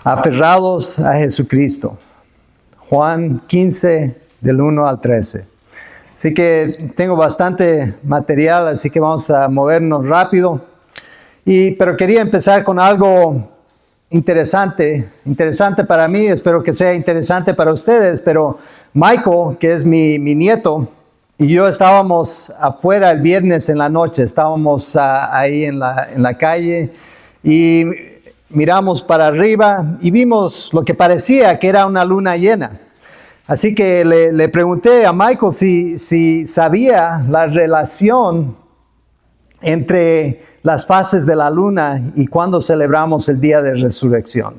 Aferrados a Jesucristo. Juan 15, del 1 al 13. Así que tengo bastante material, así que vamos a movernos rápido. Pero quería empezar con algo interesante para mí, espero que sea interesante para ustedes, pero Michael, que es mi nieto, y yo estábamos afuera el viernes en la noche, estábamos ahí en la calle y miramos para arriba y vimos lo que parecía que era una luna llena. Así que le pregunté a Michael si sabía la relación entre las fases de la luna y cuando celebramos el día de resurrección.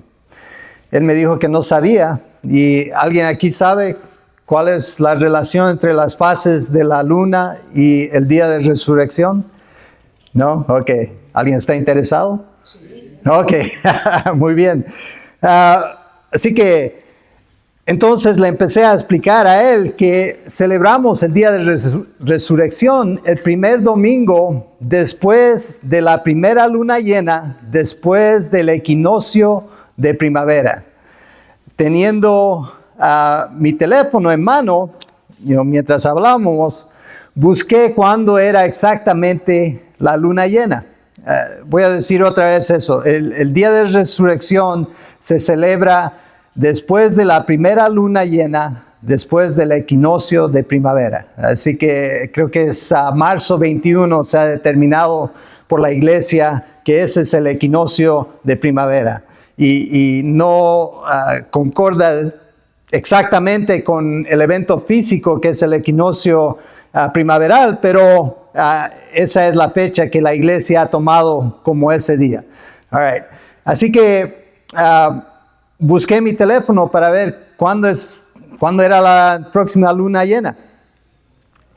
Él me dijo que no sabía. ¿Y alguien aquí sabe cuál es la relación entre las fases de la luna y el día de resurrección? ¿No? Ok. ¿Alguien está interesado? Sí. Ok. Muy bien. Así que entonces le empecé a explicar a él que celebramos el día de resurrección el primer domingo después de la primera luna llena, después del equinoccio de primavera. Teniendo mi teléfono en mano, mientras hablábamos, busqué cuándo era exactamente la luna llena. Voy a decir otra vez eso. El día de resurrección se celebra después de la primera luna llena, después del equinoccio de primavera. Así que creo que es marzo 21, se ha determinado por la iglesia que ese es el equinoccio de primavera. Y no concorda exactamente con el evento físico que es el equinoccio primaveral, pero esa es la fecha que la iglesia ha tomado como ese día. All right. Así que busqué mi teléfono para ver cuándo era la próxima luna llena.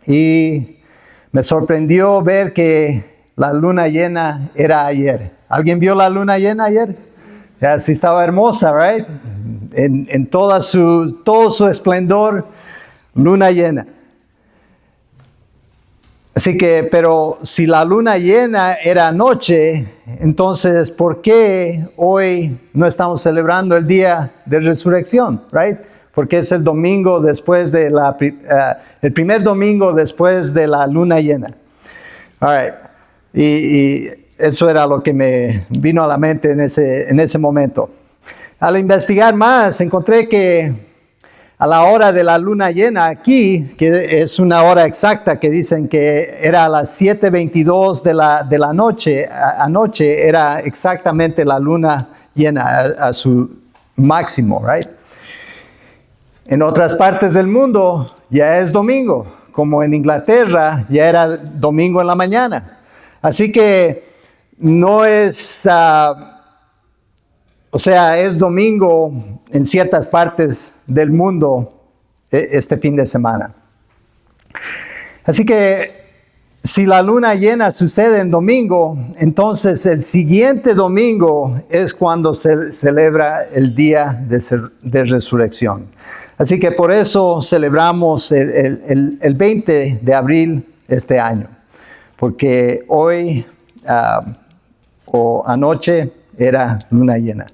Y me sorprendió ver que la luna llena era ayer. ¿Alguien vio la luna llena ayer? Ya, sí estaba hermosa, right? En todo su esplendor, luna llena. Así que, pero si la luna llena era anoche, entonces, ¿por qué hoy no estamos celebrando el día de resurrección, right? Porque es el domingo después de el primer domingo después de la luna llena. All right. Y eso era lo que me vino a la mente en ese momento. Al investigar más, encontré que a la hora de la luna llena aquí, que es una hora exacta que dicen que era a las 7:22 de la noche, anoche era exactamente la luna llena a su máximo, right? En otras partes del mundo ya es domingo, como en Inglaterra ya era domingo en la mañana. Así que no es, es domingo en ciertas partes del mundo este fin de semana. Así que si la luna llena sucede en domingo, entonces el siguiente domingo es cuando se celebra el día de resurrección. Así que por eso celebramos el 20 de abril este año, porque hoy o anoche era luna llena.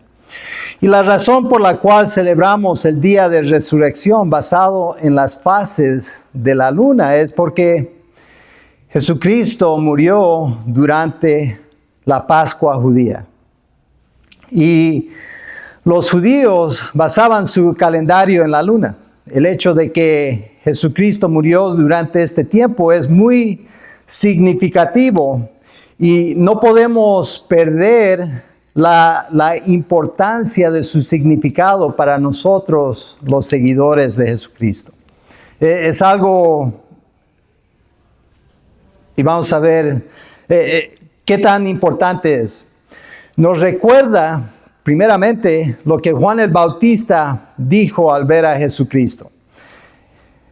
Y la razón por la cual celebramos el día de resurrección basado en las fases de la luna es porque Jesucristo murió durante la Pascua judía. Y los judíos basaban su calendario en la luna. El hecho de que Jesucristo murió durante este tiempo es muy significativo y no podemos perder la importancia de su significado para nosotros, los seguidores de Jesucristo. Es algo, y vamos a ver qué tan importante es. Nos recuerda, primeramente, lo que Juan el Bautista dijo al ver a Jesucristo.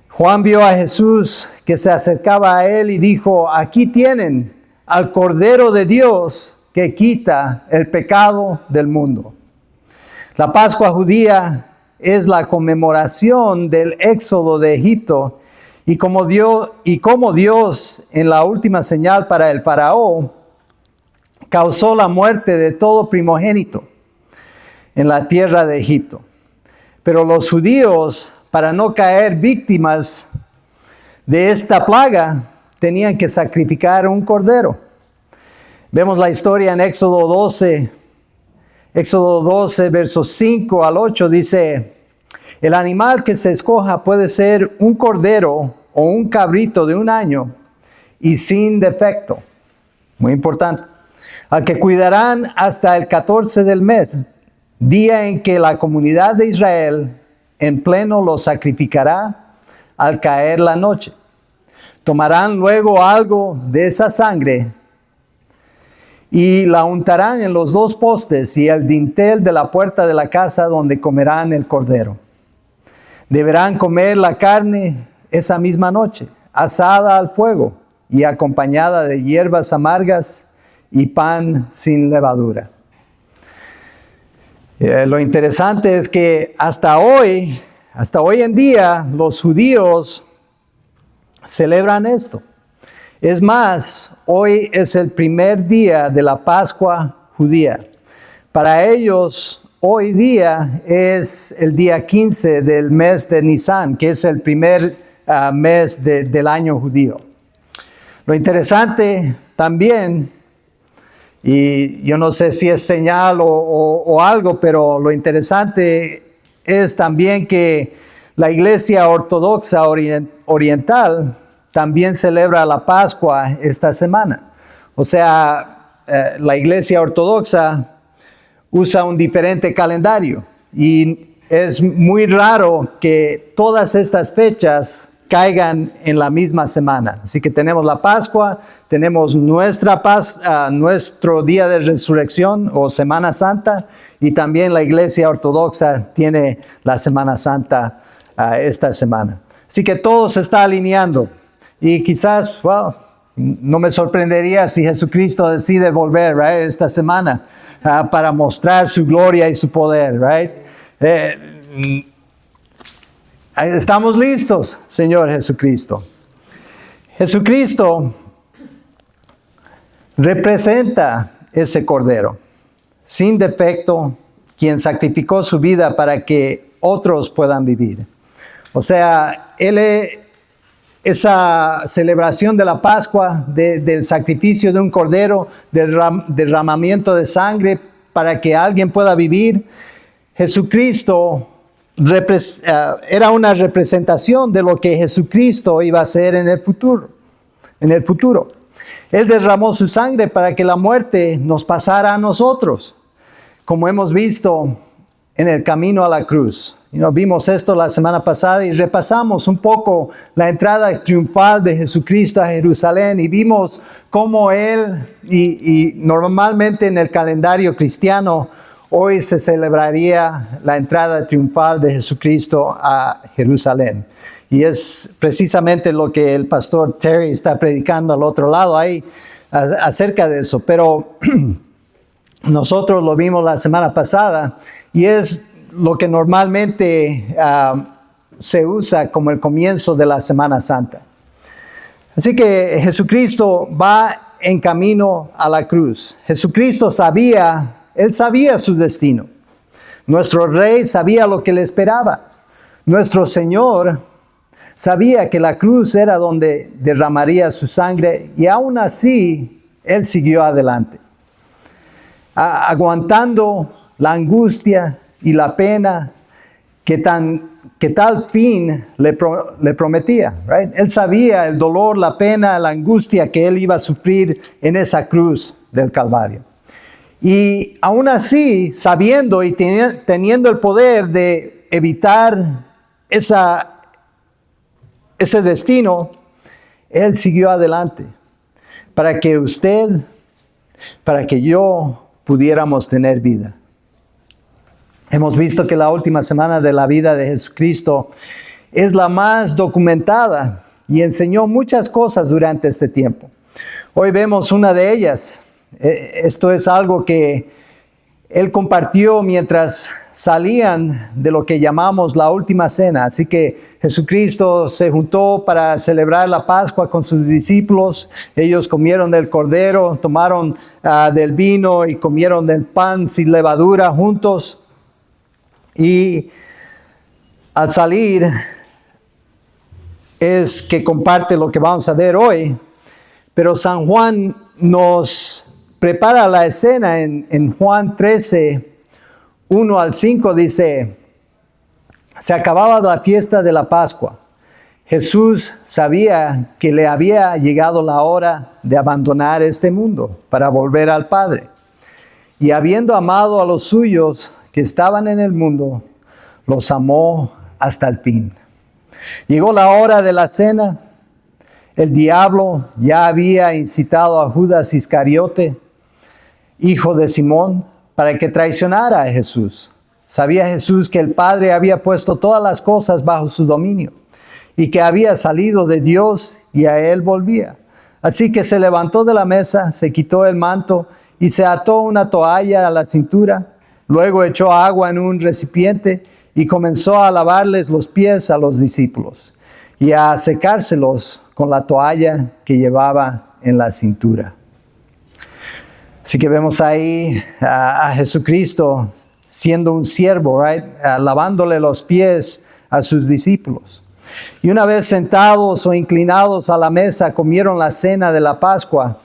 Juan vio a Jesús que se acercaba a él y dijo: aquí tienen al Cordero de Dios que quita el pecado del mundo. La Pascua judía es la conmemoración del éxodo de Egipto y como Dios en la última señal para el faraón causó la muerte de todo primogénito. en la tierra de Egipto. Pero los judíos, para no caer víctimas de esta plaga, tenían que sacrificar un cordero. Vemos la historia en Éxodo 12, versos 5 al 8, dice: el animal que se escoja puede ser un cordero o un cabrito de 1 año y sin defecto. Muy importante. Al que cuidarán hasta el 14 del mes, día en que la comunidad de Israel en pleno lo sacrificará al caer la noche. Tomarán luego algo de esa sangre y la untarán en los 2 postes y el dintel de la puerta de la casa donde comerán el cordero. Deberán comer la carne esa misma noche, asada al fuego y acompañada de hierbas amargas y pan sin levadura. Lo interesante es que hasta hoy en día, los judíos celebran esto. Es más, hoy es el primer día de la Pascua judía. Para ellos, hoy día es el día 15 del mes de Nisan, que es el primer mes del año judío. Lo interesante también, y yo no sé si es señal o algo, pero lo interesante es también que la Iglesia Ortodoxa Oriental también celebra la Pascua esta semana. O sea, la Iglesia Ortodoxa usa un diferente calendario y es muy raro que todas estas fechas caigan en la misma semana. Así que tenemos la Pascua, tenemos nuestro día de resurrección o Semana Santa, y también la Iglesia Ortodoxa tiene la Semana Santa esta semana. Así que todo se está alineando, y quizás, no me sorprendería si Jesucristo decide volver, right, esta semana para mostrar su gloria y su poder, right? Estamos listos, Señor Jesucristo. Jesucristo representa ese cordero, sin defecto, quien sacrificó su vida para que otros puedan vivir. O sea, esa celebración de la Pascua, del sacrificio de un cordero, del derramamiento de sangre para que alguien pueda vivir, Jesucristo era una representación de lo que Jesucristo iba a hacer en el futuro. Él derramó su sangre para que la muerte nos pasara a nosotros, como hemos visto en el camino a la cruz. Vimos esto la semana pasada y repasamos un poco la entrada triunfal de Jesucristo a Jerusalén, y vimos cómo Él, y normalmente en el calendario cristiano, hoy se celebraría la entrada triunfal de Jesucristo a Jerusalén. Y es precisamente lo que el pastor Terry está predicando al otro lado ahí acerca de eso. Pero nosotros lo vimos la semana pasada y es lo que normalmente se usa como el comienzo de la Semana Santa. Así que Jesucristo va en camino a la cruz. Jesucristo Él sabía su destino. Nuestro Rey sabía lo que le esperaba. Nuestro Señor sabía que la cruz era donde derramaría su sangre, y aún así Él siguió adelante, aguantando la angustia y la pena que tal fin le prometía. Right? Él sabía el dolor, la pena, la angustia que Él iba a sufrir en esa cruz del Calvario. Y aún así, sabiendo y teniendo el poder de evitar ese destino, Él siguió adelante para que usted, para que yo pudiéramos tener vida. Hemos visto que la última semana de la vida de Jesucristo es la más documentada y enseñó muchas cosas durante este tiempo. Hoy vemos una de ellas. Esto es algo que Él compartió mientras salían de lo que llamamos la última cena. Así que Jesucristo se juntó para celebrar la Pascua con sus discípulos. Ellos comieron del cordero, tomaron del vino y comieron del pan sin levadura juntos. Y al salir es que comparte lo que vamos a ver hoy, pero San Juan nos prepara la escena en Juan 13, 1 al 5, dice: se acababa la fiesta de la Pascua. Jesús sabía que le había llegado la hora de abandonar este mundo para volver al Padre. Y habiendo amado a los suyos que estaban en el mundo, los amó hasta el fin. Llegó la hora de la cena. El diablo ya había incitado a Judas Iscariote, hijo de Simón, para que traicionara a Jesús. Sabía Jesús que el Padre había puesto todas las cosas bajo su dominio y que había salido de Dios y a él volvía. Así que se levantó de la mesa, se quitó el manto y se ató una toalla a la cintura. Luego echó agua en un recipiente y comenzó a lavarles los pies a los discípulos y a secárselos con la toalla que llevaba en la cintura. Así que vemos ahí a Jesucristo siendo un siervo, lavándole los pies a sus discípulos. Y una vez sentados o inclinados a la mesa, comieron la cena de la Pascua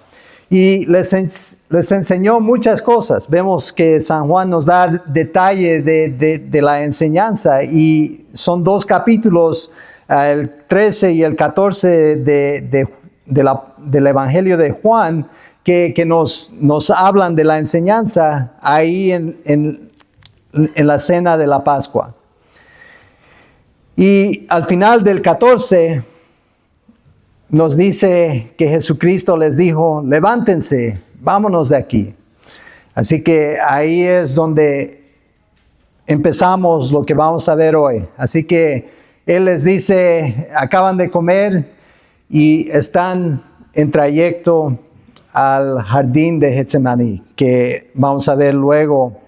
y les enseñó muchas cosas. Vemos que San Juan nos da detalle de la enseñanza y son 2 capítulos, el 13 y el 14 del Evangelio de Juan, que nos hablan de la enseñanza ahí en la cena de la Pascua. Y al final del 14 nos dice que Jesucristo les dijo: levántense, vámonos de aquí. Así que ahí es donde empezamos lo que vamos a ver hoy. Así que Él les dice, acaban de comer y están en trayecto al jardín de Getsemaní, que vamos a ver luego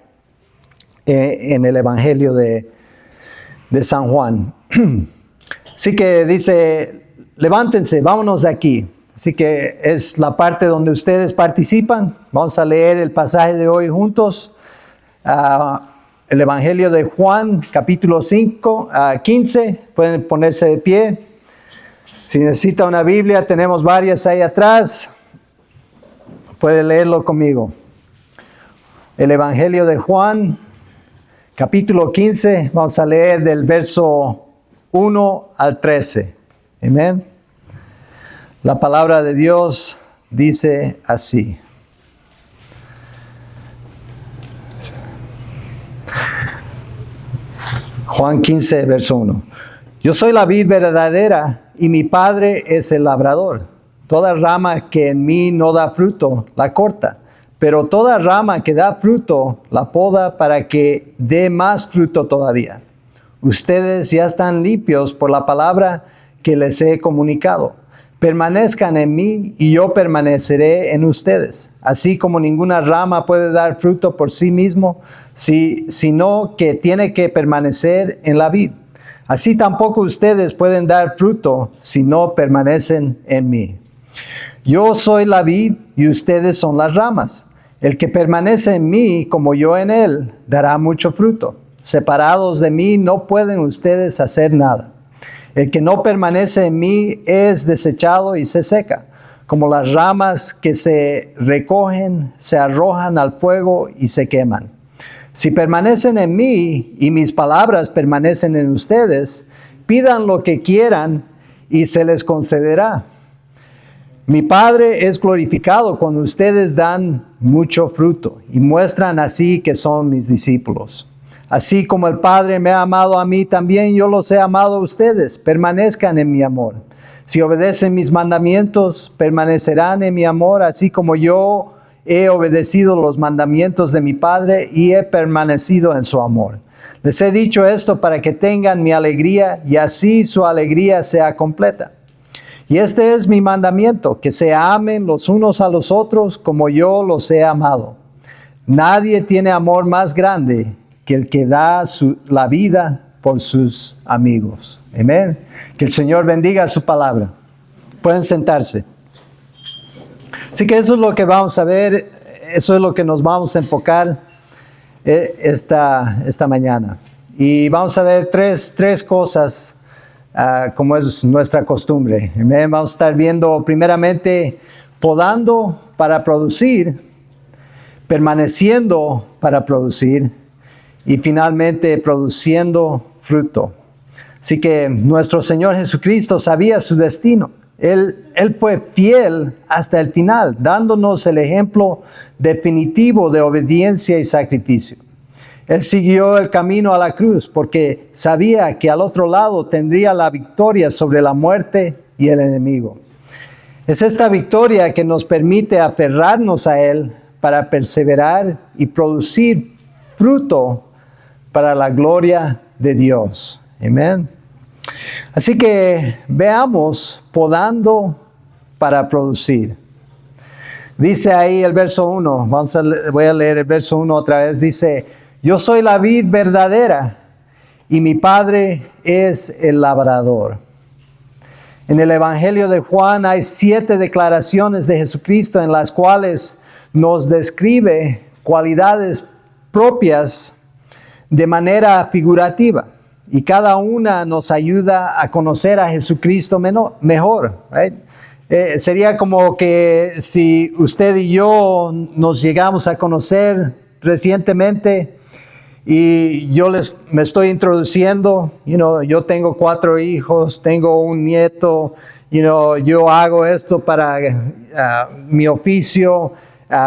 en el Evangelio de San Juan. Así que dice: levántense, vámonos de aquí. Así que es la parte donde ustedes participan. Vamos a leer el pasaje de hoy juntos. El Evangelio de Juan, capítulo 15. Pueden ponerse de pie. Si necesita una Biblia, tenemos varias ahí atrás. Puede leerlo conmigo. El Evangelio de Juan, capítulo 15, vamos a leer del verso 1 al 13. Amén. La palabra de Dios dice así. Juan 15, verso 1. Yo soy la vid verdadera y mi Padre es el labrador. Toda rama que en mí no da fruto, la corta. Pero toda rama que da fruto, la poda para que dé más fruto todavía. Ustedes ya están limpios por la palabra que les he comunicado. Permanezcan en mí y yo permaneceré en ustedes. Así como ninguna rama puede dar fruto por sí mismo, sino que tiene que permanecer en la vid. Así tampoco ustedes pueden dar fruto si no permanecen en mí. Yo soy la vid y ustedes son las ramas. El que permanece en mí, como yo en él, dará mucho fruto. Separados de mí no pueden ustedes hacer nada. El que no permanece en mí es desechado y se seca. Como las ramas que se recogen, se arrojan al fuego y se queman. Si permanecen en mí y mis palabras permanecen en ustedes, pidan lo que quieran y se les concederá. Mi Padre es glorificado cuando ustedes dan mucho fruto y muestran así que son mis discípulos. Así como el Padre me ha amado a mí, también yo los he amado a ustedes. Permanezcan en mi amor. Si obedecen mis mandamientos, permanecerán en mi amor, así como yo he obedecido los mandamientos de mi Padre y he permanecido en su amor. Les he dicho esto para que tengan mi alegría y así su alegría sea completa. Y este es mi mandamiento, que se amen los unos a los otros como yo los he amado. Nadie tiene amor más grande que el que da la vida por sus amigos. Amén. Que el Señor bendiga su palabra. Pueden sentarse. Así que eso es lo que vamos a ver, eso es lo que nos vamos a enfocar esta mañana. Y vamos a ver tres cosas como es nuestra costumbre. Vamos a estar viendo primeramente podando para producir, permaneciendo para producir y finalmente produciendo fruto. Así que nuestro Señor Jesucristo sabía su destino. Él fue fiel hasta el final, dándonos el ejemplo definitivo de obediencia y sacrificio. Él siguió el camino a la cruz porque sabía que al otro lado tendría la victoria sobre la muerte y el enemigo. Es esta victoria que nos permite aferrarnos a Él para perseverar y producir fruto para la gloria de Dios. Amén. Así que veamos podando para producir. Dice ahí el verso 1, voy a leer el verso 1 otra vez. Dice, yo soy la vid verdadera y mi Padre es el labrador. En el Evangelio de Juan hay 7 declaraciones de Jesucristo en las cuales nos describe cualidades propias de manera figurativa. Y cada una nos ayuda a conocer a Jesucristo mejor. Right? Sería como que si usted y yo nos llegamos a conocer recientemente y yo me estoy introduciendo, yo tengo 4 hijos, tengo un nieto, yo hago esto para mi oficio,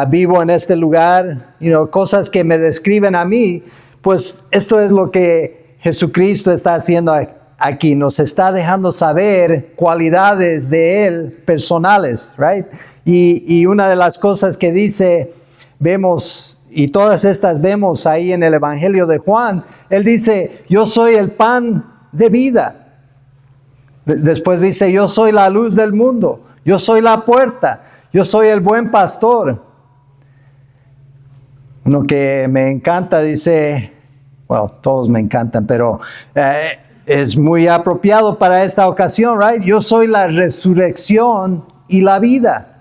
vivo en este lugar, cosas que me describen a mí, pues esto es lo que Jesucristo está haciendo aquí, nos está dejando saber cualidades de Él personales, right? Y una de las cosas que dice, vemos, y todas estas vemos ahí en el Evangelio de Juan, Él dice, yo soy el pan de vida. Después dice, yo soy la luz del mundo, yo soy la puerta, yo soy el buen pastor. Uno que me encanta dice, bueno, todos me encantan, pero es muy apropiado para esta ocasión, right? Yo soy la resurrección y la vida.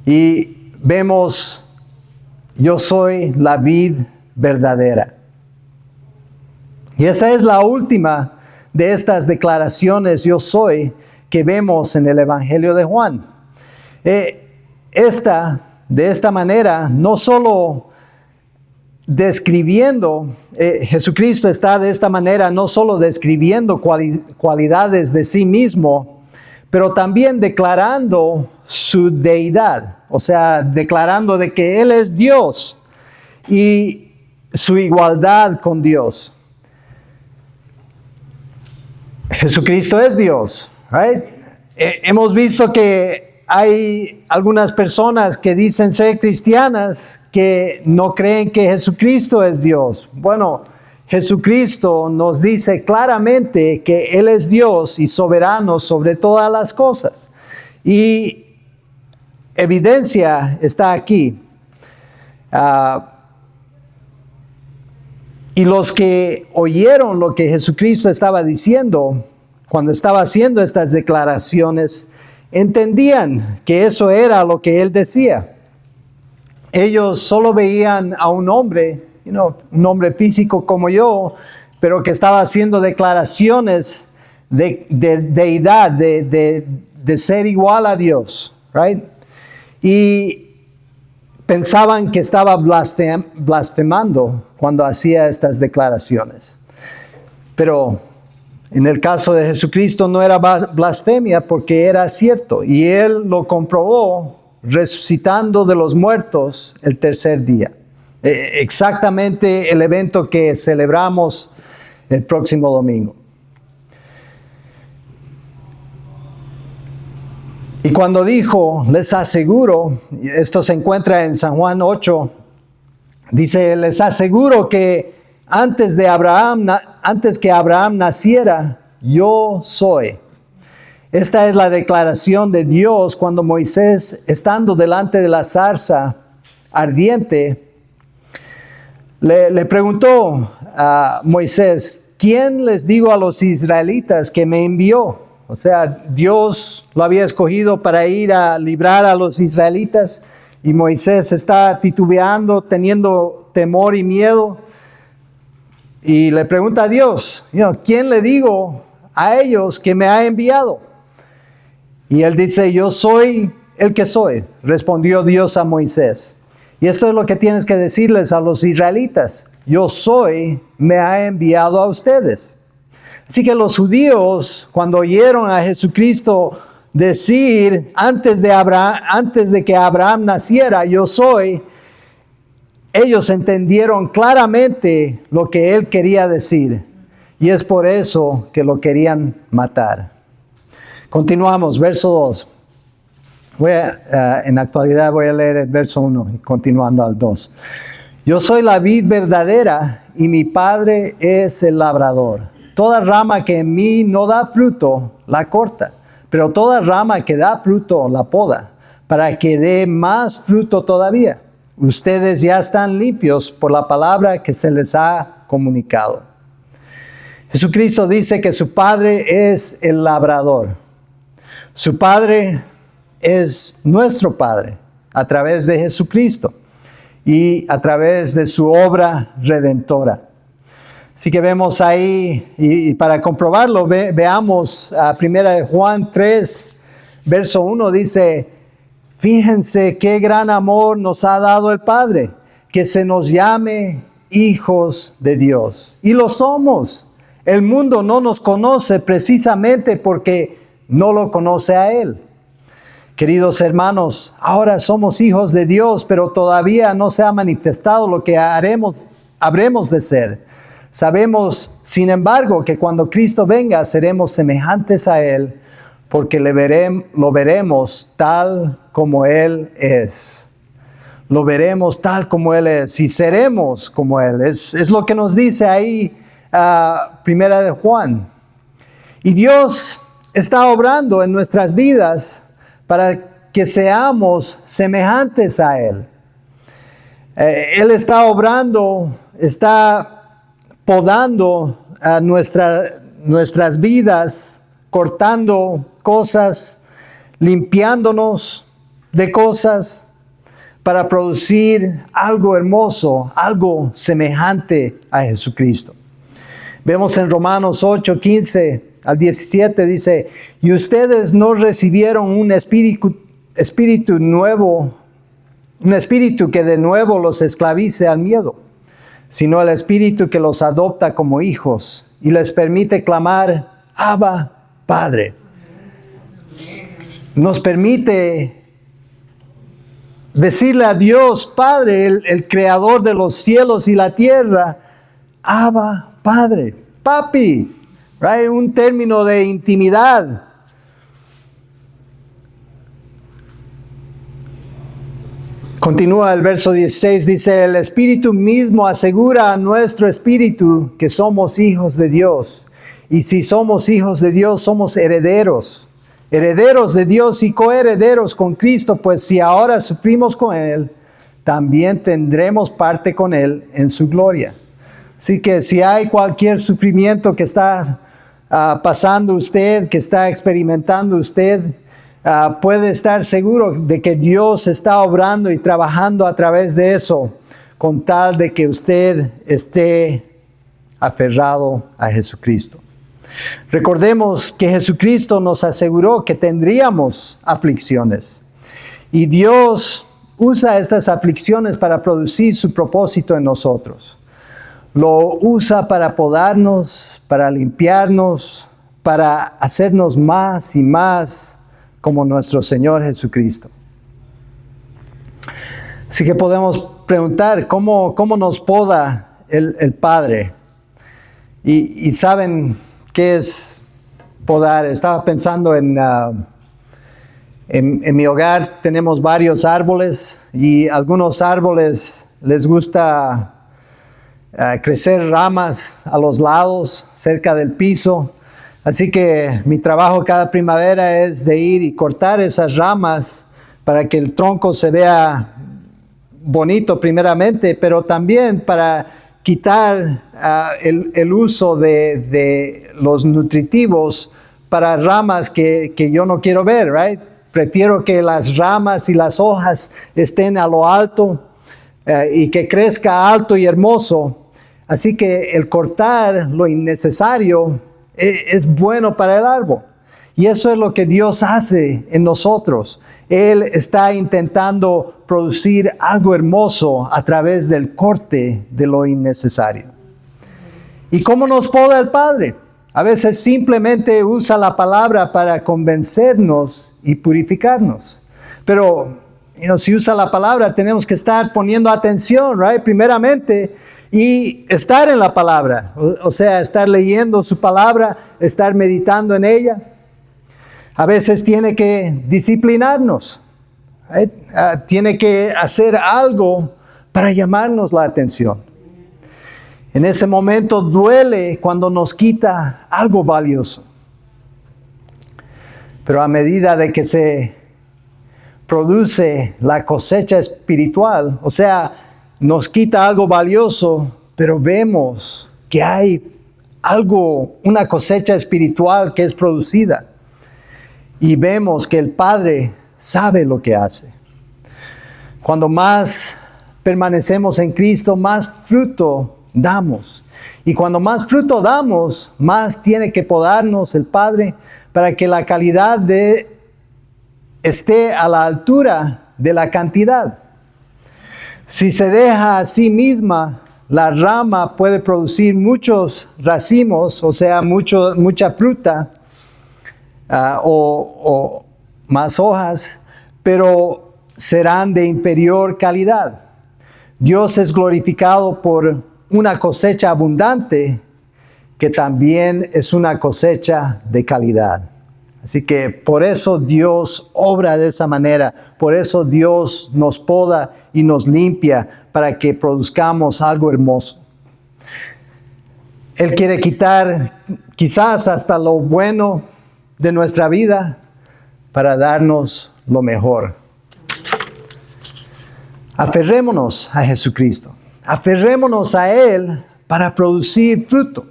Y vemos, yo soy la vid verdadera. Y esa es la última de estas declaraciones, yo soy, que vemos en el Evangelio de Juan. De esta manera, no solo describiendo, Jesucristo está de esta manera no solo describiendo cualidades de sí mismo, pero también declarando su deidad, o sea, declarando de que Él es Dios y su igualdad con Dios. Jesucristo es Dios, right? Hemos visto que hay algunas personas que dicen ser cristianas que no creen que Jesucristo es Dios. Bueno, Jesucristo nos dice claramente que Él es Dios y soberano sobre todas las cosas. Y evidencia está aquí. Y los que oyeron lo que Jesucristo estaba diciendo cuando estaba haciendo estas declaraciones, entendían que eso era lo que Él decía. Ellos solo veían a un hombre, un hombre físico como yo, pero que estaba haciendo declaraciones de deidad, de ser igual a Dios, right? Y pensaban que estaba blasfemando cuando hacía estas declaraciones. Pero en el caso de Jesucristo no era blasfemia porque era cierto. Y Él lo comprobó resucitando de los muertos el tercer día. Exactamente el evento que celebramos el próximo domingo. Y cuando dijo, les aseguro, esto se encuentra en San Juan 8, dice, les aseguro que antes que Abraham naciera, yo soy. Esta es la declaración de Dios cuando Moisés, estando delante de la zarza ardiente, le preguntó a Moisés, ¿quién les digo a los israelitas que me envió? O sea, Dios lo había escogido para ir a librar a los israelitas y Moisés está titubeando, teniendo temor y miedo. y le pregunta a Dios, ¿quién le digo a ellos que me ha enviado? Y él dice, yo soy el que soy, respondió Dios a Moisés. Y esto es lo que tienes que decirles a los israelitas. Yo soy, me ha enviado a ustedes. Así que los judíos, cuando oyeron a Jesucristo decir, antes de que Abraham naciera, yo soy, ellos entendieron claramente lo que él quería decir. Y es por eso que lo querían matar. Continuamos, verso 2. En la actualidad voy a leer el verso 1 y continuando al 2. Yo soy la vid verdadera y mi Padre es el labrador. Toda rama que en mí no da fruto, la corta. Pero toda rama que da fruto, la poda, para que dé más fruto todavía. Ustedes ya están limpios por la palabra que se les ha comunicado. Jesucristo dice que su Padre es el labrador. Su Padre es nuestro Padre a través de Jesucristo y a través de su obra redentora. Así que vemos ahí, y para comprobarlo, veamos a 1 Juan 3, verso 1, dice, fíjense qué gran amor nos ha dado el Padre, que se nos llame hijos de Dios. Y lo somos. El mundo no nos conoce precisamente porque no lo conoce a Él. Queridos hermanos, ahora somos hijos de Dios, pero todavía no se ha manifestado lo que habremos de ser. Sabemos, sin embargo, que cuando Cristo venga seremos semejantes a Él, porque lo veremos tal como Él es. Lo veremos tal como Él es y seremos como Él. Es lo que nos dice ahí Primera de Juan. Y Dios está obrando en nuestras vidas para que seamos semejantes a Él. Él está obrando, está podando a nuestras vidas, cortando cosas, limpiándonos de cosas para producir algo hermoso, algo semejante a Jesucristo. Vemos en Romanos 8, 15 al 17, dice, y ustedes no recibieron un espíritu nuevo, un espíritu que de nuevo los esclavice al miedo, sino el espíritu que los adopta como hijos y les permite clamar, Abba, Padre. Nos permite decirle a Dios, Padre, el creador de los cielos y la tierra, Abba, Padre, papi, right? Un término de intimidad. Continúa el verso 16, dice, el Espíritu mismo asegura a nuestro espíritu que somos hijos de Dios. Y si somos hijos de Dios, somos herederos. Herederos de Dios y coherederos con Cristo, pues si ahora sufrimos con Él, también tendremos parte con Él en su gloria. Así que si hay cualquier sufrimiento que está pasando usted, que está experimentando usted, puede estar seguro de que Dios está obrando y trabajando a través de eso, con tal de que usted esté aferrado a Jesucristo. Recordemos que Jesucristo nos aseguró que tendríamos aflicciones. Y Dios usa estas aflicciones para producir su propósito en nosotros. Lo usa para podarnos, para limpiarnos, para hacernos más y más como nuestro Señor Jesucristo. Así que podemos preguntar, ¿cómo nos poda el Padre? Y saben qué es podar. Estaba pensando en mi hogar tenemos varios árboles y algunos árboles les gusta crecer ramas a los lados, cerca del piso. Así que mi trabajo cada primavera es de ir y cortar esas ramas para que el tronco se vea bonito primeramente, pero también para quitar el uso de los nutritivos para ramas que yo no quiero ver, right? Prefiero que las ramas y las hojas estén a lo alto y que crezca alto y hermoso Así que el cortar lo innecesario es bueno para el árbol. Y eso es lo que Dios hace en nosotros. Él está intentando producir algo hermoso a través del corte de lo innecesario. ¿Y cómo nos poda el Padre? A veces simplemente usa la palabra para convencernos y purificarnos. Pero si usa la palabra, tenemos que estar poniendo atención, right? Primeramente, y estar en la palabra. O sea, estar leyendo su palabra, estar meditando en ella. A veces tiene que disciplinarnos. Right? Tiene que hacer algo para llamarnos la atención. En ese momento duele cuando nos quita algo valioso. Pero a medida de que se produce la cosecha espiritual, o sea, nos quita algo valioso, pero vemos que hay algo, una cosecha espiritual que es producida. Y vemos que el Padre sabe lo que hace. Cuando más permanecemos en Cristo, más fruto damos. Y cuando más fruto damos, más tiene que podarnos el Padre para que la calidad esté a la altura de la cantidad. Si se deja a sí misma, la rama puede producir muchos racimos, o sea, mucha fruta o más hojas, pero serán de inferior calidad. Dios es glorificado por una cosecha abundante que también es una cosecha de calidad. Así que por eso Dios obra de esa manera, por eso Dios nos poda y nos limpia para que produzcamos algo hermoso. Él quiere quitar quizás hasta lo bueno de nuestra vida para darnos lo mejor. Aferrémonos a Jesucristo. Aferrémonos a Él para producir fruto.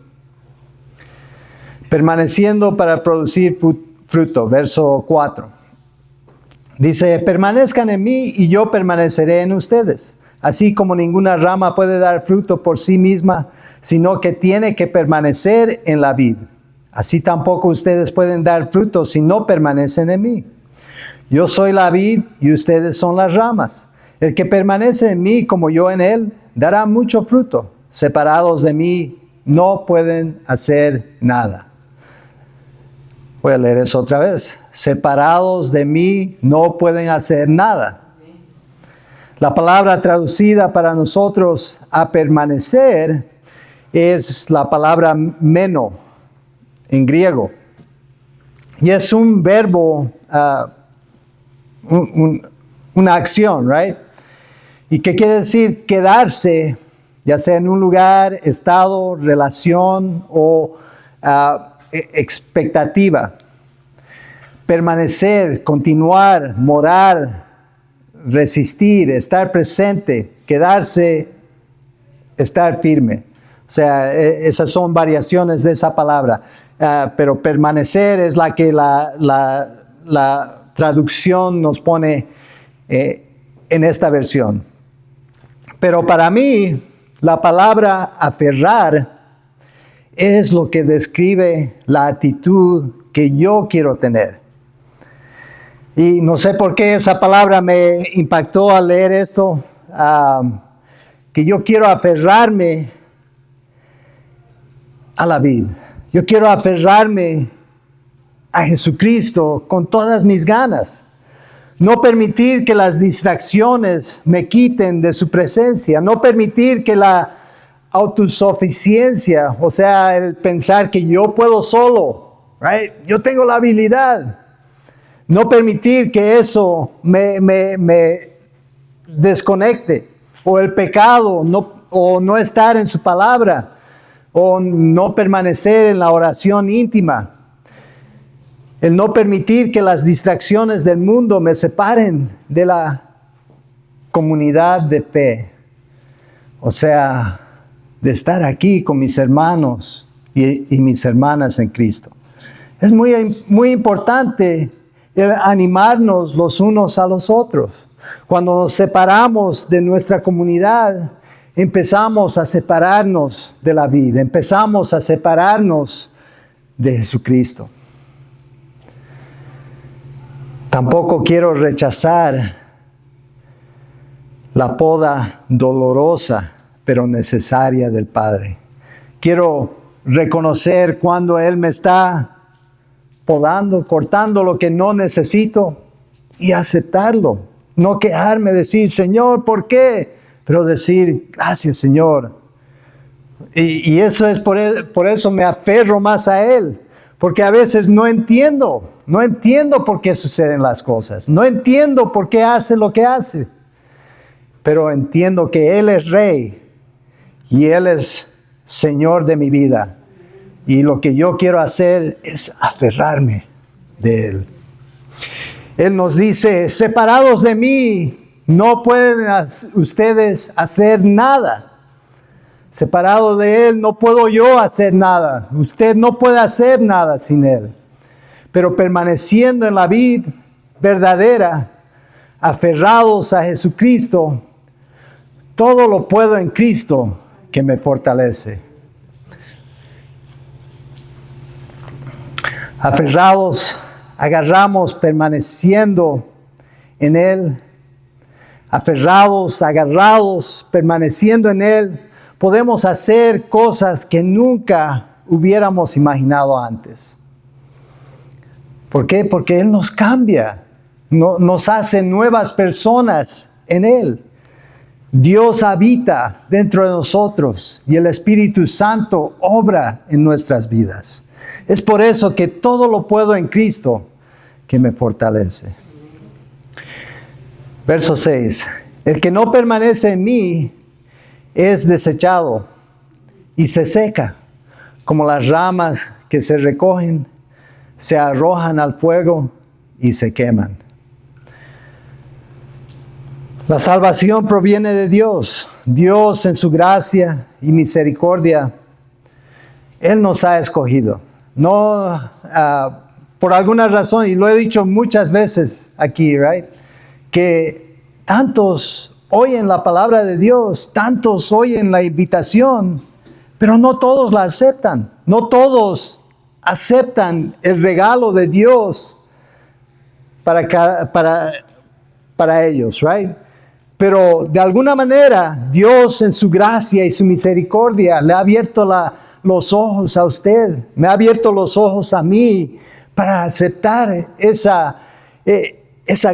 Permaneciendo para producir fruto. Verso 4. Dice, permanezcan en mí y yo permaneceré en ustedes. Así como ninguna rama puede dar fruto por sí misma, sino que tiene que permanecer en la vid. Así tampoco ustedes pueden dar fruto si no permanecen en mí. Yo soy la vid y ustedes son las ramas. El que permanece en mí como yo en él, dará mucho fruto. Separados de mí, no pueden hacer nada. Voy a leer eso otra vez. Separados de mí, no pueden hacer nada. La palabra traducida para nosotros a permanecer es la palabra meno en griego. Y es un verbo, una acción, right? ¿Y qué quiere decir? Quedarse, ya sea en un lugar, estado, relación o expectativa. Permanecer, continuar, morar, resistir, estar presente, quedarse, estar firme. O sea, esas son variaciones de esa palabra. Pero permanecer es la que la traducción nos pone en esta versión. Pero para mí, la palabra aferrar es lo que describe la actitud que yo quiero tener. Y no sé por qué esa palabra me impactó al leer esto, que yo quiero aferrarme a la vid. Yo quiero aferrarme a Jesucristo con todas mis ganas. No permitir que las distracciones me quiten de su presencia. No permitir que la autosuficiencia, o sea, el pensar que yo puedo solo, right? Yo tengo la habilidad. No permitir que eso me desconecte. O el pecado, o no estar en su palabra. O no permanecer en la oración íntima. El no permitir que las distracciones del mundo me separen de la comunidad de fe. O sea, de estar aquí con mis hermanos y mis hermanas en Cristo. Es muy importante animarnos los unos a los otros. Cuando nos separamos de nuestra comunidad, empezamos a separarnos de la vida, empezamos a separarnos de Jesucristo. Tampoco quiero rechazar la poda dolorosa, pero necesaria del Padre. Quiero reconocer cuando Él me está podando, cortando lo que no necesito y aceptarlo. No quejarme, decir, Señor, ¿por qué? Pero decir, gracias, Señor. Y eso es por eso me aferro más a Él. Porque a veces no entiendo por qué suceden las cosas. No entiendo por qué hace lo que hace. Pero entiendo que Él es Rey y Él es Señor de mi vida. Y lo que yo quiero hacer es aferrarme de Él. Él nos dice, separados de mí, no pueden ustedes hacer nada. Separado de Él, no puedo yo hacer nada. Usted no puede hacer nada sin Él. Pero permaneciendo en la vid verdadera, aferrados a Jesucristo, todo lo puedo en Cristo que me fortalece. Aferrados, agarramos permaneciendo en Él. Aferrados, agarrados, permaneciendo en Él, podemos hacer cosas que nunca hubiéramos imaginado antes. ¿Por qué? Porque Él nos cambia, nos hace nuevas personas en Él. Dios habita dentro de nosotros y el Espíritu Santo obra en nuestras vidas. Es por eso que todo lo puedo en Cristo que me fortalece. Verso 6. El que no permanece en mí es desechado y se seca, como las ramas que se recogen, se arrojan al fuego y se queman. La salvación proviene de Dios. Dios en su gracia y misericordia, Él nos ha escogido. No por alguna razón, y lo he dicho muchas veces aquí, right? Que tantos oyen la palabra de Dios, tantos oyen la invitación, pero no todos la aceptan. No todos aceptan el regalo de Dios para ellos, right? Pero de alguna manera, Dios en su gracia y su misericordia le ha abierto los ojos a usted, me ha abierto los ojos a mí para aceptar esa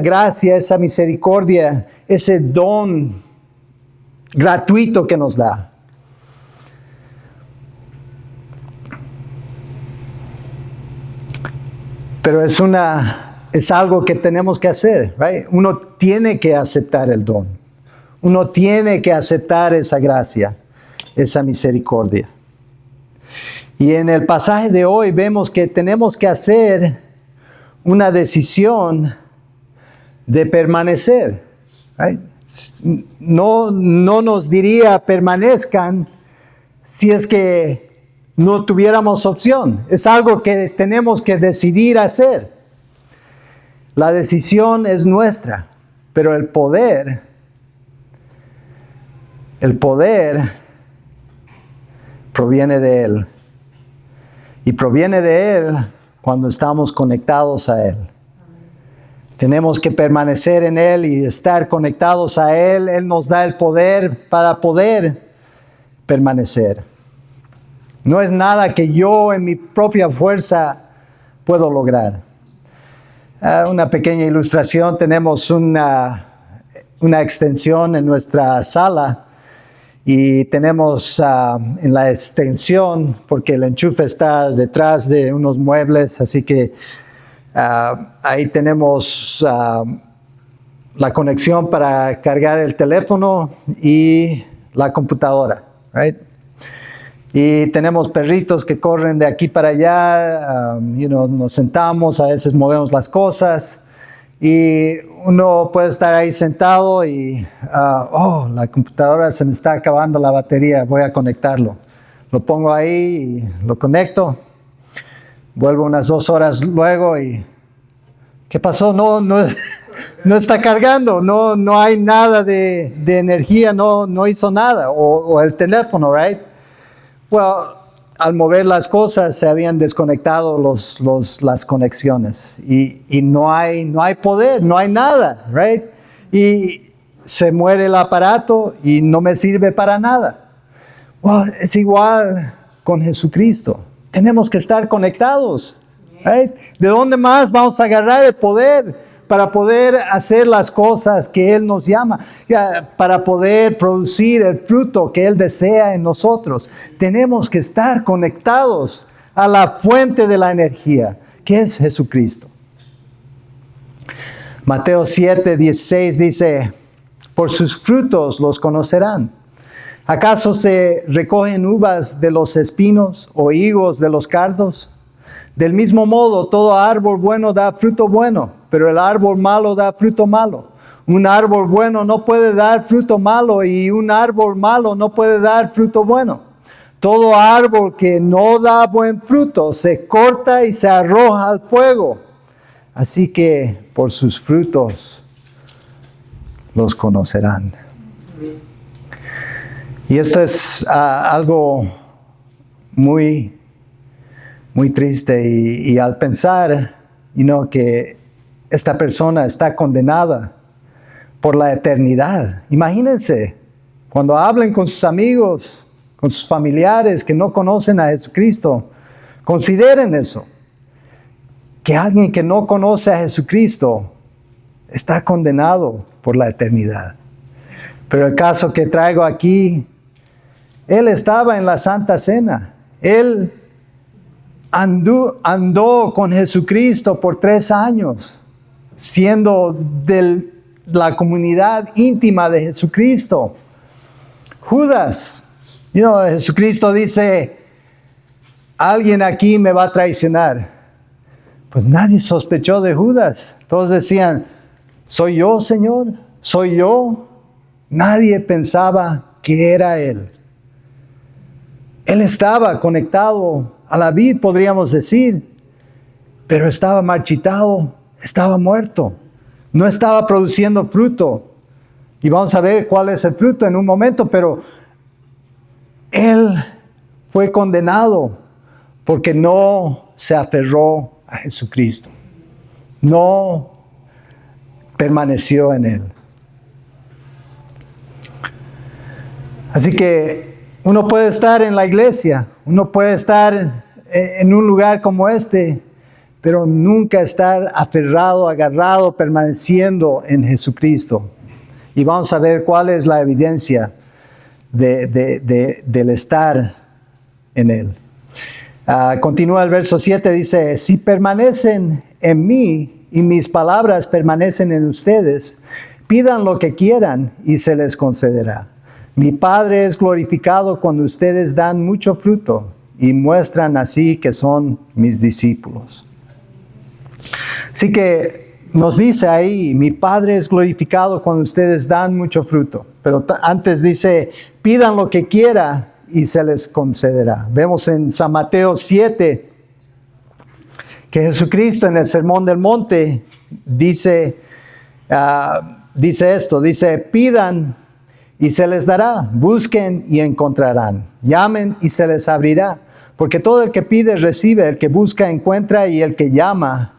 gracia, esa misericordia, ese don gratuito que nos da. Pero es algo que tenemos que hacer, right? Uno tiene que aceptar el don. Uno tiene que aceptar esa gracia, esa misericordia. Y en el pasaje de hoy vemos que tenemos que hacer una decisión de permanecer. Right? No nos diría permanezcan si es que no tuviéramos opción. Es algo que tenemos que decidir hacer. La decisión es nuestra, pero el poder proviene de Él. Y proviene de Él cuando estamos conectados a Él. Tenemos que permanecer en Él y estar conectados a Él. Él nos da el poder para poder permanecer. No es nada que yo en mi propia fuerza puedo lograr. Una pequeña ilustración. Tenemos una extensión en nuestra sala. Y tenemos en la extensión, porque el enchufe está detrás de unos muebles, así que ahí tenemos la conexión para cargar el teléfono y la computadora, right? Y tenemos perritos que corren de aquí para allá, nos sentamos, a veces movemos las cosas. Y uno puede estar ahí sentado y, la computadora se me está acabando la batería, voy a conectarlo. Lo pongo ahí y lo conecto. Vuelvo unas 2 horas luego y, ¿qué pasó? No no está cargando, no hay nada de energía, no hizo nada, o el teléfono, right? Well, al mover las cosas se habían desconectado las conexiones y no hay poder, no hay nada, right? Y se muere el aparato y no me sirve para nada. Well, es igual con Jesucristo. Tenemos que estar conectados, right? ¿De dónde más vamos a agarrar el poder para poder hacer las cosas que Él nos llama, para poder producir el fruto que Él desea en nosotros? Tenemos que estar conectados a la fuente de la energía, que es Jesucristo. Mateo 7:16 dice, por sus frutos los conocerán. ¿Acaso se recogen uvas de los espinos o higos de los cardos? Del mismo modo, todo árbol bueno da fruto bueno, pero el árbol malo da fruto malo. Un árbol bueno no puede dar fruto malo y un árbol malo no puede dar fruto bueno. Todo árbol que no da buen fruto se corta y se arroja al fuego. Así que por sus frutos los conocerán. Y esto es algo muy triste y al pensar, que esta persona está condenada por la eternidad. Imagínense, cuando hablen con sus amigos, con sus familiares que no conocen a Jesucristo, consideren eso, que alguien que no conoce a Jesucristo está condenado por la eternidad. Pero el caso que traigo aquí, él estaba en la Santa Cena. Él andó con Jesucristo por 3 años, siendo de la comunidad íntima de Jesucristo. Judas, Jesucristo dice, alguien aquí me va a traicionar. Pues nadie sospechó de Judas. Todos decían, ¿soy yo, Señor? ¿Soy yo? Nadie pensaba que era Él. Él estaba conectado a la vid, podríamos decir, pero estaba marchitado, estaba muerto, no estaba produciendo fruto. Y vamos a ver cuál es el fruto en un momento, pero Él fue condenado porque no se aferró a Jesucristo, no permaneció en Él. Así que uno puede estar en la iglesia, uno puede estar en un lugar como este, pero nunca estar aferrado, agarrado, permaneciendo en Jesucristo. Y vamos a ver cuál es la evidencia del estar en Él. Continúa el verso 7, dice, si permanecen en mí y mis palabras permanecen en ustedes, pidan lo que quieran y se les concederá. Mi Padre es glorificado cuando ustedes dan mucho fruto y muestran así que son mis discípulos. Así que nos dice ahí, mi Padre es glorificado cuando ustedes dan mucho fruto. Pero antes dice, pidan lo que quieran y se les concederá. Vemos en San Mateo 7 que Jesucristo en el Sermón del Monte dice esto, dice, pidan y se les dará, busquen y encontrarán, llamen y se les abrirá, porque todo el que pide recibe, el que busca encuentra y el que llama,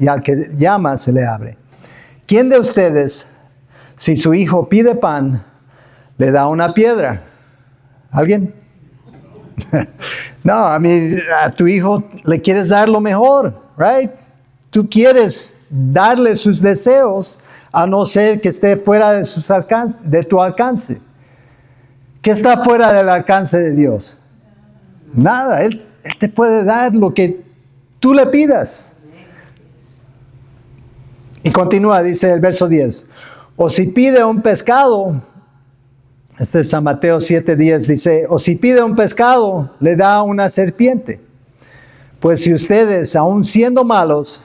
al que llama se le abre. ¿Quién de ustedes, si su hijo pide pan, le da una piedra? ¿Alguien? No, a tu hijo le quieres dar lo mejor, right? Tú quieres darle sus deseos, a no ser que esté fuera de tu alcance. ¿Qué está fuera del alcance de Dios? Nada, Él te puede dar lo que tú le pidas. Y continúa, dice el verso 10. O si pide un pescado, este es San Mateo 7:10, dice, o si pide un pescado, le da una serpiente. Pues si ustedes, aun siendo malos,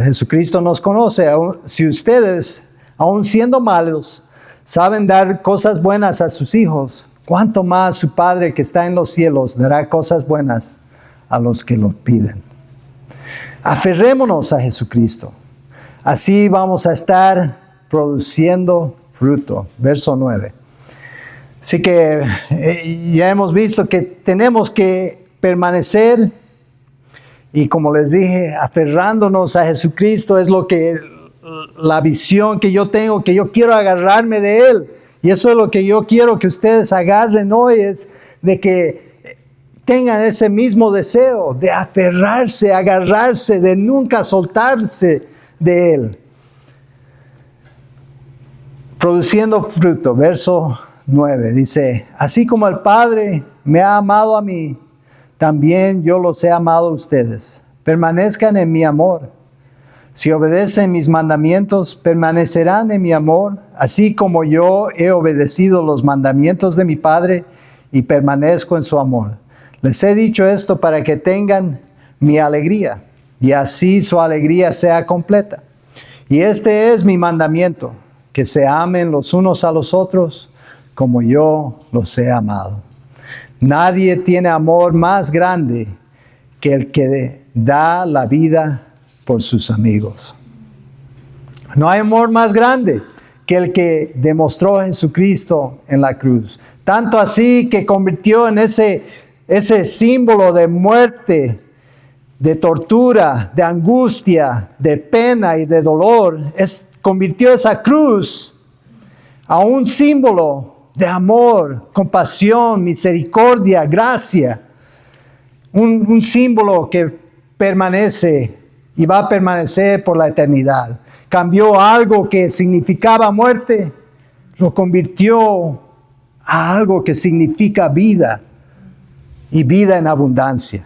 Jesucristo nos conoce, si ustedes, aun siendo malos, saben dar cosas buenas a sus hijos, ¿cuánto más su Padre que está en los cielos dará cosas buenas a los que lo piden? Aferrémonos a Jesucristo. Así vamos a estar produciendo fruto. Verso 9. Así que ya hemos visto que tenemos que permanecer y, como les dije, aferrándonos a Jesucristo es la visión que yo tengo, que yo quiero agarrarme de Él. Y eso es lo que yo quiero que ustedes agarren hoy, es de que tengan ese mismo deseo de aferrarse, agarrarse, de nunca soltarse de Él. Produciendo fruto, verso 9, dice, así como el Padre me ha amado a mí, también yo los he amado a ustedes. Permanezcan en mi amor. Si obedecen mis mandamientos, permanecerán en mi amor, así como yo he obedecido los mandamientos de mi Padre y permanezco en su amor. Les he dicho esto para que tengan mi alegría y así su alegría sea completa. Y este es mi mandamiento, que se amen los unos a los otros como yo los he amado. Nadie tiene amor más grande que el que da la vida por sus amigos. No hay amor más grande que el que demostró Jesucristo en la cruz. Tanto así que convirtió en ese símbolo de muerte, de tortura, de angustia, de pena y de dolor. Convirtió esa cruz a un símbolo de amor, compasión, misericordia, gracia. Un símbolo que permanece y va a permanecer por la eternidad. Cambió algo que significaba muerte, lo convirtió a algo que significa vida y vida en abundancia.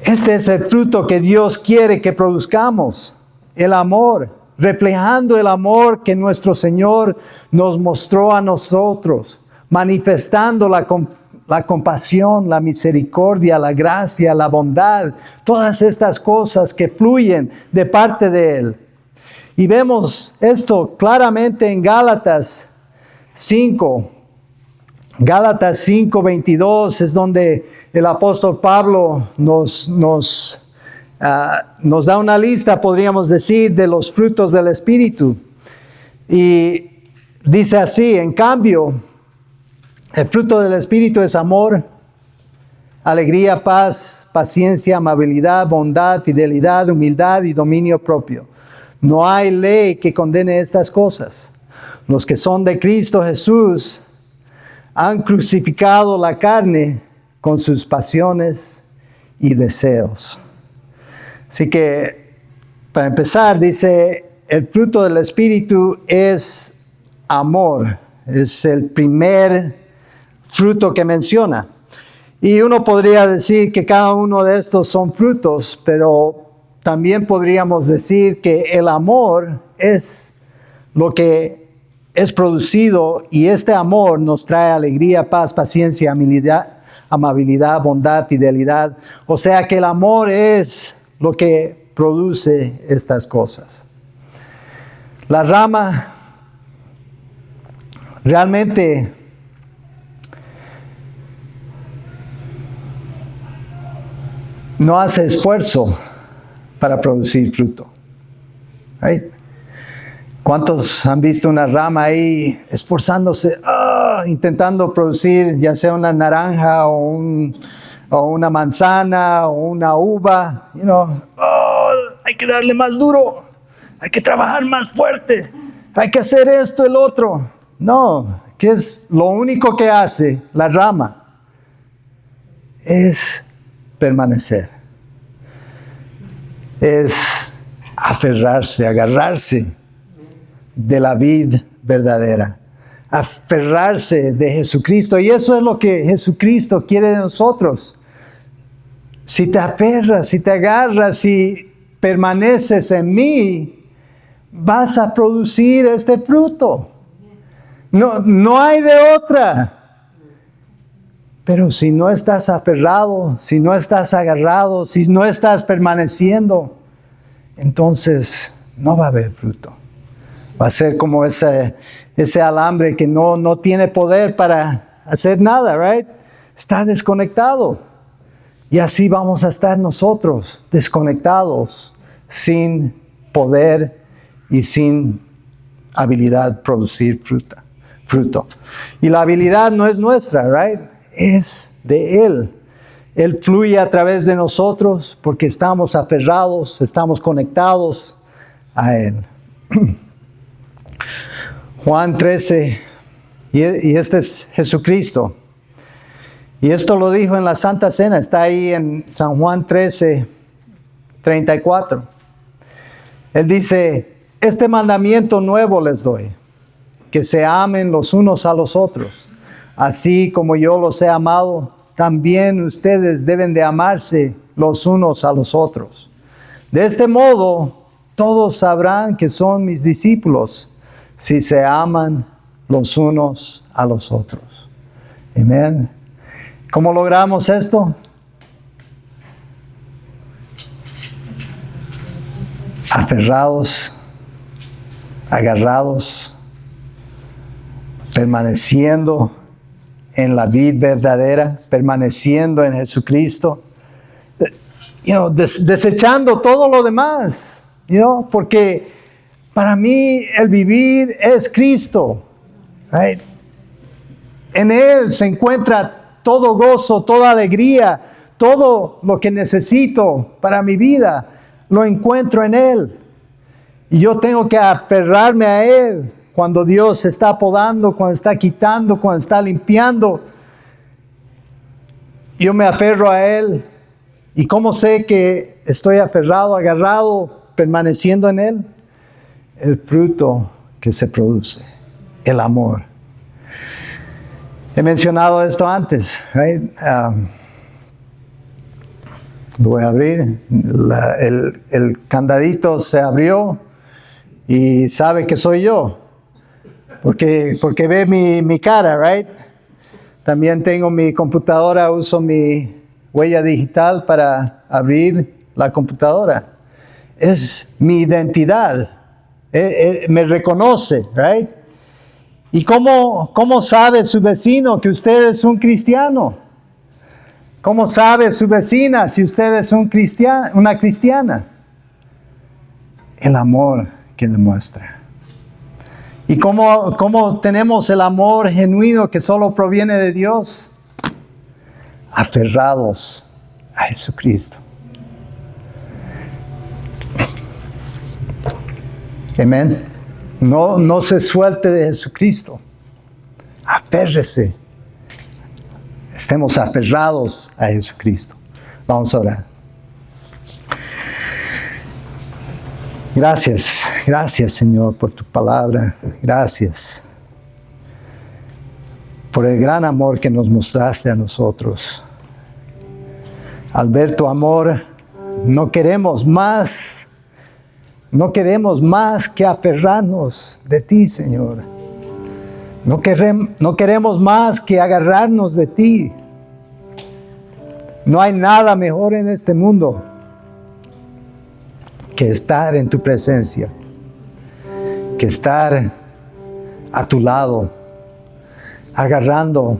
Este es el fruto que Dios quiere que produzcamos, el amor, reflejando el amor que nuestro Señor nos mostró a nosotros, manifestando la compasión, la misericordia, la gracia, la bondad, todas estas cosas que fluyen de parte de Él. Y vemos esto claramente en Gálatas 5. Gálatas 5:22 es donde el apóstol Pablo nos da una lista, podríamos decir, de los frutos del Espíritu. Y dice así, en cambio, el fruto del Espíritu es amor, alegría, paz, paciencia, amabilidad, bondad, fidelidad, humildad y dominio propio. No hay ley que condene estas cosas. Los que son de Cristo Jesús han crucificado la carne con sus pasiones y deseos. Así que, para empezar, dice, el fruto del Espíritu es amor. Es el primer fruto que menciona. Y uno podría decir que cada uno de estos son frutos, pero también podríamos decir que el amor es lo que es producido, y este amor nos trae alegría, paz, paciencia, amabilidad, bondad, fidelidad. O sea que el amor es lo que produce estas cosas. La rama realmente no hace esfuerzo para producir fruto. Right? ¿Cuántos han visto una rama ahí esforzándose, intentando producir ya sea una naranja o una manzana o una uva? Hay que darle más duro, hay que trabajar más fuerte, hay que hacer esto, el otro. No, que es lo único que hace la rama es permanecer, es aferrarse, agarrarse de la vid verdadera, aferrarse de Jesucristo. Y eso es lo que Jesucristo quiere de nosotros. Si te aferras, si te agarras, si permaneces en mí, vas a producir este fruto. No hay de otra. Pero si no estás aferrado, si no estás agarrado, si no estás permaneciendo, entonces no va a haber fruto. Va a ser como ese alambre que no tiene poder para hacer nada, right? Está desconectado. Y así vamos a estar nosotros, desconectados, sin poder y sin habilidad producir fruto. Y la habilidad no es nuestra, right? Es de Él. Él fluye a través de nosotros porque estamos aferrados, estamos conectados a Él. Juan 13, y este es Jesucristo. Y esto lo dijo en la Santa Cena, está ahí en San Juan 13, 34. Él dice, este mandamiento nuevo les doy, que se amen los unos a los otros. Así como yo los he amado, también ustedes deben de amarse los unos a los otros. De este modo, todos sabrán que son mis discípulos, si se aman los unos a los otros. Amén. ¿Cómo logramos esto? Aferrados, agarrados, permaneciendo en la vid verdadera, permaneciendo en Jesucristo, desechando todo lo demás, porque para mí el vivir es Cristo, right? En Él se encuentra todo gozo, toda alegría, todo lo que necesito para mi vida, lo encuentro en Él. Y yo tengo que aferrarme a Él cuando Dios está podando, cuando está quitando, cuando está limpiando. Yo me aferro a Él. ¿Y cómo sé que estoy aferrado, agarrado, permaneciendo en Él? El fruto que se produce, el amor. He mencionado esto antes, right? Lo voy a abrir. El candadito se abrió y sabe que soy yo. Porque ve mi cara, right? También tengo mi computadora, uso mi huella digital para abrir la computadora. Es mi identidad. Me reconoce, right? ¿Y cómo sabe su vecino que usted es un cristiano? ¿Cómo sabe su vecina si usted es una cristiana? El amor que demuestra. ¿Y cómo tenemos el amor genuino que solo proviene de Dios? Aferrados a Jesucristo. Amén. No se suelte de Jesucristo. Aférrese. Estemos aferrados a Jesucristo. Vamos a orar. Gracias Señor por tu palabra. Gracias por el gran amor que nos mostraste a nosotros. Al ver tu amor, no queremos más que aferrarnos de ti, Señor. No queremos más que agarrarnos de ti. No hay nada mejor en este mundo que estar en tu presencia, que estar a tu lado, agarrando,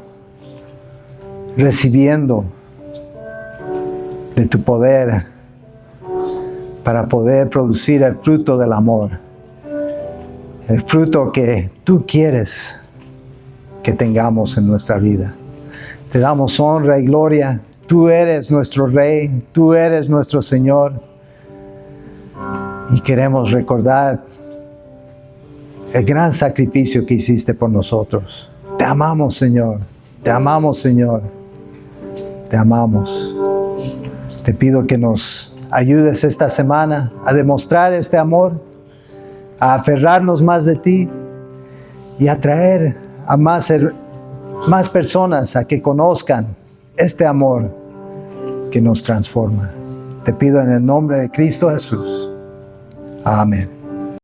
recibiendo de tu poder para poder producir el fruto del amor, el fruto que tú quieres que tengamos en nuestra vida. Te damos honra y gloria. Tú eres nuestro Rey, tú eres nuestro Señor. Y queremos recordar el gran sacrificio que hiciste por nosotros. Te amamos, Señor. Te amamos, Señor. Te amamos. Te pido que nos ayudes esta semana a demostrar este amor, a aferrarnos más de ti y a traer a más personas a que conozcan este amor que nos transforma. Te pido en el nombre de Cristo Jesús. Amén.